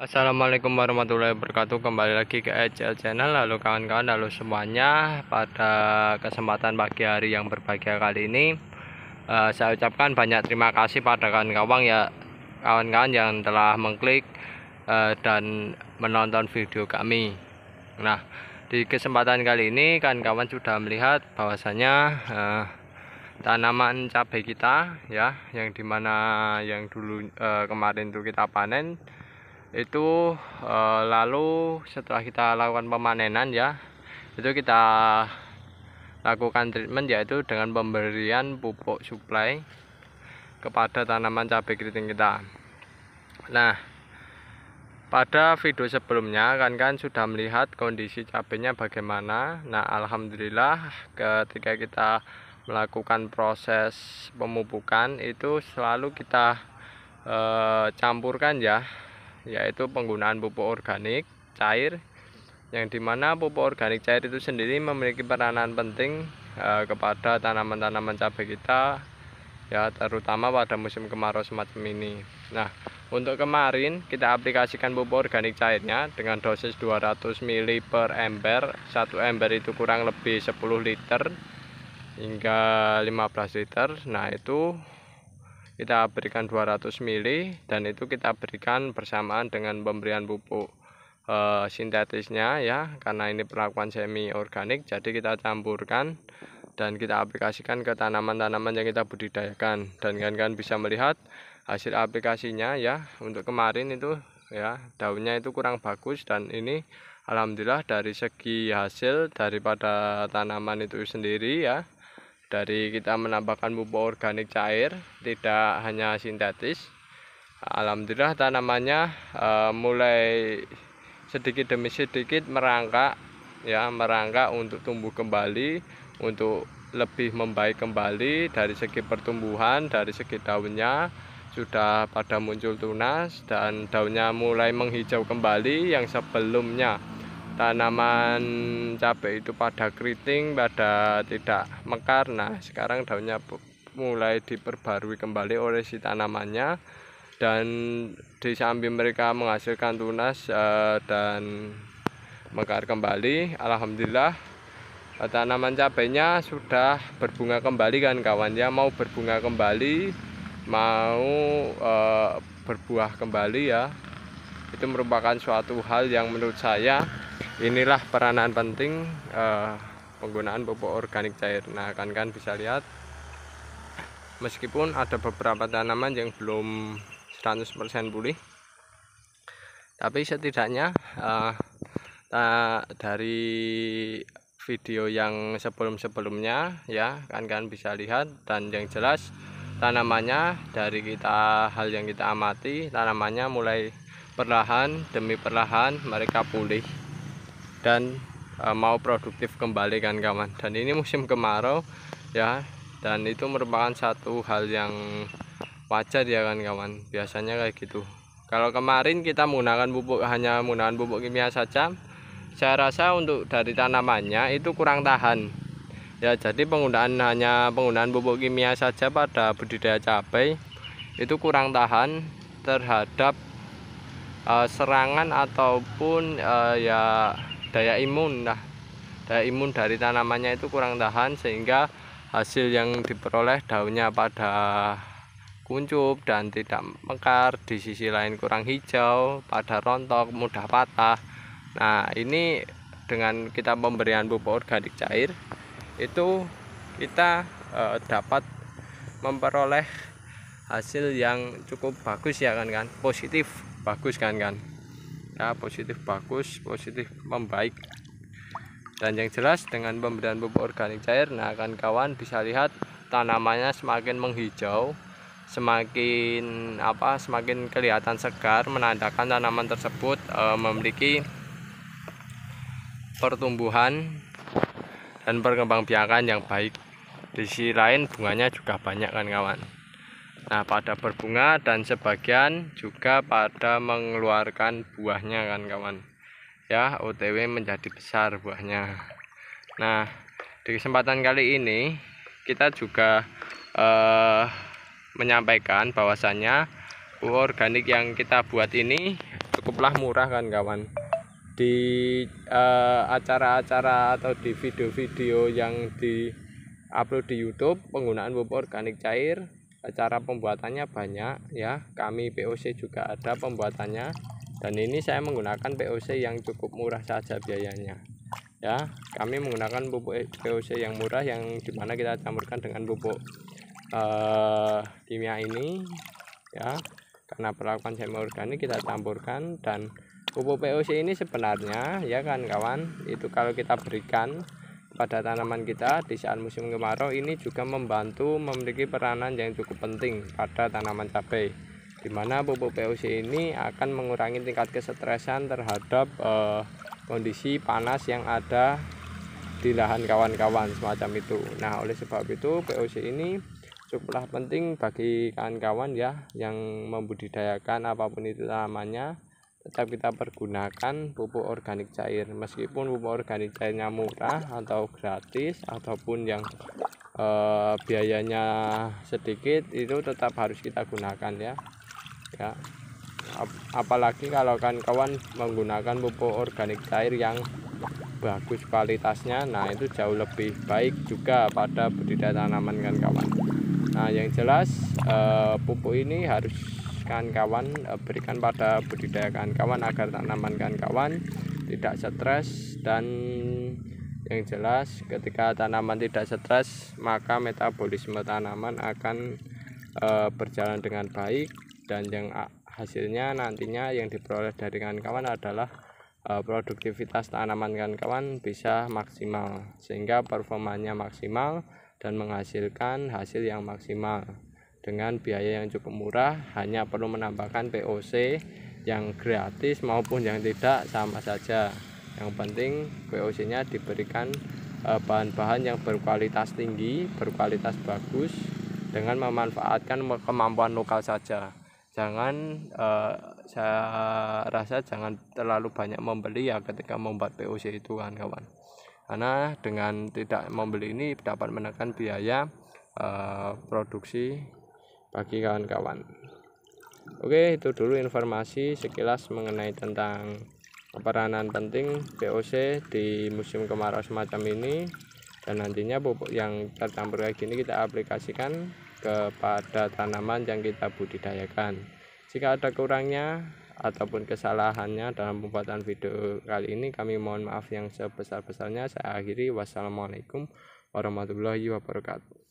Assalamualaikum warahmatullahi wabarakatuh. Kembali lagi ke HL Channel. Halo kawan-kawan, halo semuanya. Pada kesempatan pagi hari yang berbahagia kali ini, saya ucapkan banyak terima kasih pada kawan-kawan yang telah mengklik dan menonton video kami. Nah, di kesempatan kali ini kawan-kawan sudah melihat bahwasanya tanaman cabai kita, ya, yang dimana yang dulu kemarin itu kita panen itu, lalu setelah kita lakukan pemanenan, ya, itu kita lakukan treatment, yaitu dengan pemberian pupuk suplai kepada tanaman cabai keriting kita. Nah, pada video sebelumnya kan sudah melihat kondisi cabainya bagaimana. Nah, alhamdulillah ketika kita melakukan proses pemupukan itu selalu kita campurkan, ya, yaitu penggunaan pupuk organik cair, yang dimana pupuk organik cair itu sendiri memiliki peranan penting kepada tanaman-tanaman cabai kita, ya, terutama pada musim kemarau semacam ini. Nah, untuk kemarin kita aplikasikan pupuk organik cairnya dengan dosis 200 ml per ember. Satu ember itu kurang lebih 10 liter hingga 15 liter. Nah, itu kita berikan 200 ml, dan itu kita berikan bersamaan dengan pemberian pupuk sintetisnya, ya, karena ini perlakuan semi organik, jadi kita campurkan dan kita aplikasikan ke tanaman-tanaman yang kita budidayakan. Dan kan bisa melihat hasil aplikasinya, ya. Untuk kemarin itu, ya, daunnya itu kurang bagus, dan ini alhamdulillah dari segi hasil daripada tanaman itu sendiri, ya, dari kita menambahkan pupuk organik cair, tidak hanya sintetis, alhamdulillah tanamannya mulai sedikit demi sedikit merangkak, ya, merangkak untuk tumbuh kembali, untuk lebih membaik kembali dari segi pertumbuhan. Dari segi daunnya sudah pada muncul tunas dan daunnya mulai menghijau kembali. Yang sebelumnya tanaman cabai itu pada keriting, pada tidak mekar, nah sekarang daunnya mulai diperbarui kembali oleh si tanamannya, dan di samping mereka menghasilkan tunas dan mekar kembali, alhamdulillah tanaman cabainya sudah berbunga kembali, kan kawan, ya, mau berbunga kembali, mau berbuah kembali, ya. Itu merupakan suatu hal yang menurut saya inilah peranan penting penggunaan pupuk organik cair. Nah, kan bisa lihat meskipun ada beberapa tanaman yang belum 100% pulih, tapi setidaknya dari video yang sebelum-sebelumnya, ya, kan bisa lihat, dan yang jelas tanamannya dari hal yang kita amati, tanamannya mulai perlahan demi perlahan mereka pulih dan mau produktif kembali, kan kawan. Dan ini musim kemarau, ya, dan itu merupakan satu hal yang wajar, ya, kan kawan, biasanya kayak gitu. Kalau kemarin kita hanya menggunakan pupuk kimia saja, saya rasa untuk dari tanamannya itu kurang tahan, ya. Jadi hanya penggunaan pupuk kimia saja pada budidaya cabai itu kurang tahan terhadap serangan ataupun ya daya imun. Nah, daya imun dari tanamannya itu kurang tahan, sehingga hasil yang diperoleh daunnya pada kuncup dan tidak mekar, di sisi lain kurang hijau, pada rontok, mudah patah. Nah, ini dengan kita pemberian pupuk organik cair itu kita dapat memperoleh hasil yang cukup bagus, ya, kan positif bagus, kan ya, positif bagus, positif membaik. Dan yang jelas dengan pemberian pupuk organik cair, nah, kan kawan bisa lihat tanamannya semakin menghijau, semakin kelihatan segar, menandakan tanaman tersebut memiliki pertumbuhan dan perkembangbiakan yang baik. Di sisi lain bunganya juga banyak, kan kawan. Nah, pada berbunga dan sebagian juga pada mengeluarkan buahnya, kan kawan, ya, OTW menjadi besar buahnya. Nah, di kesempatan kali ini kita juga menyampaikan bahwasannya pupuk organik yang kita buat ini cukuplah murah kan kawan. Di acara-acara atau di video-video yang di-upload di YouTube penggunaan pupuk organik cair, cara pembuatannya banyak ya. Kami POC juga ada pembuatannya, dan ini saya menggunakan POC yang cukup murah saja biayanya ya. Kami menggunakan pupuk POC yang murah, yang dimana kita campurkan dengan pupuk kimia ini ya. Karena perlakuan semi organik kita campurkan, dan pupuk POC ini sebenarnya ya kan kawan, itu kalau kita berikan pada tanaman kita di saat musim kemarau, ini juga membantu memiliki peranan yang cukup penting pada tanaman cabai, dimana pupuk POC ini akan mengurangi tingkat kesetresan terhadap kondisi panas yang ada di lahan kawan-kawan semacam itu. Nah, oleh sebab itu POC ini cukuplah penting bagi kawan-kawan ya yang membudidayakan apapun itu tanamannya. Tetap kita pergunakan pupuk organik cair, meskipun pupuk organik cairnya murah atau gratis ataupun yang biayanya sedikit, itu tetap harus kita gunakan ya. Apalagi kalau kawan-kawan menggunakan pupuk organik cair yang bagus kualitasnya, nah itu jauh lebih baik juga pada budidaya tanaman kan kawan. Nah, yang jelas pupuk ini harus kawan-kawan berikan pada budidaya kawan-kawan agar tanaman kawan-kawan tidak stres, dan yang jelas ketika tanaman tidak stres maka metabolisme tanaman akan berjalan dengan baik, dan yang hasilnya nantinya yang diperoleh dari kawan-kawan adalah produktivitas tanaman kawan-kawan bisa maksimal, sehingga performanya maksimal dan menghasilkan hasil yang maksimal dengan biaya yang cukup murah. Hanya perlu menambahkan POC yang gratis maupun yang tidak, sama saja. Yang penting POC nya diberikan bahan-bahan yang berkualitas tinggi, berkualitas bagus, dengan memanfaatkan kemampuan lokal saja. Jangan saya rasa jangan terlalu banyak membeli ya ketika membuat POC itu kan kawan, karena dengan tidak membeli ini dapat menekan biaya produksi bagi kawan-kawan. Oke, itu dulu informasi sekilas mengenai tentang peranan penting POC di musim kemarau semacam ini, dan nantinya pupuk yang tercampur kayak gini kita aplikasikan kepada tanaman yang kita budidayakan. Jika ada kurangnya ataupun kesalahannya dalam pembuatan video kali ini, kami mohon maaf yang sebesar-besarnya. Saya akhiri, wassalamualaikum warahmatullahi wabarakatuh.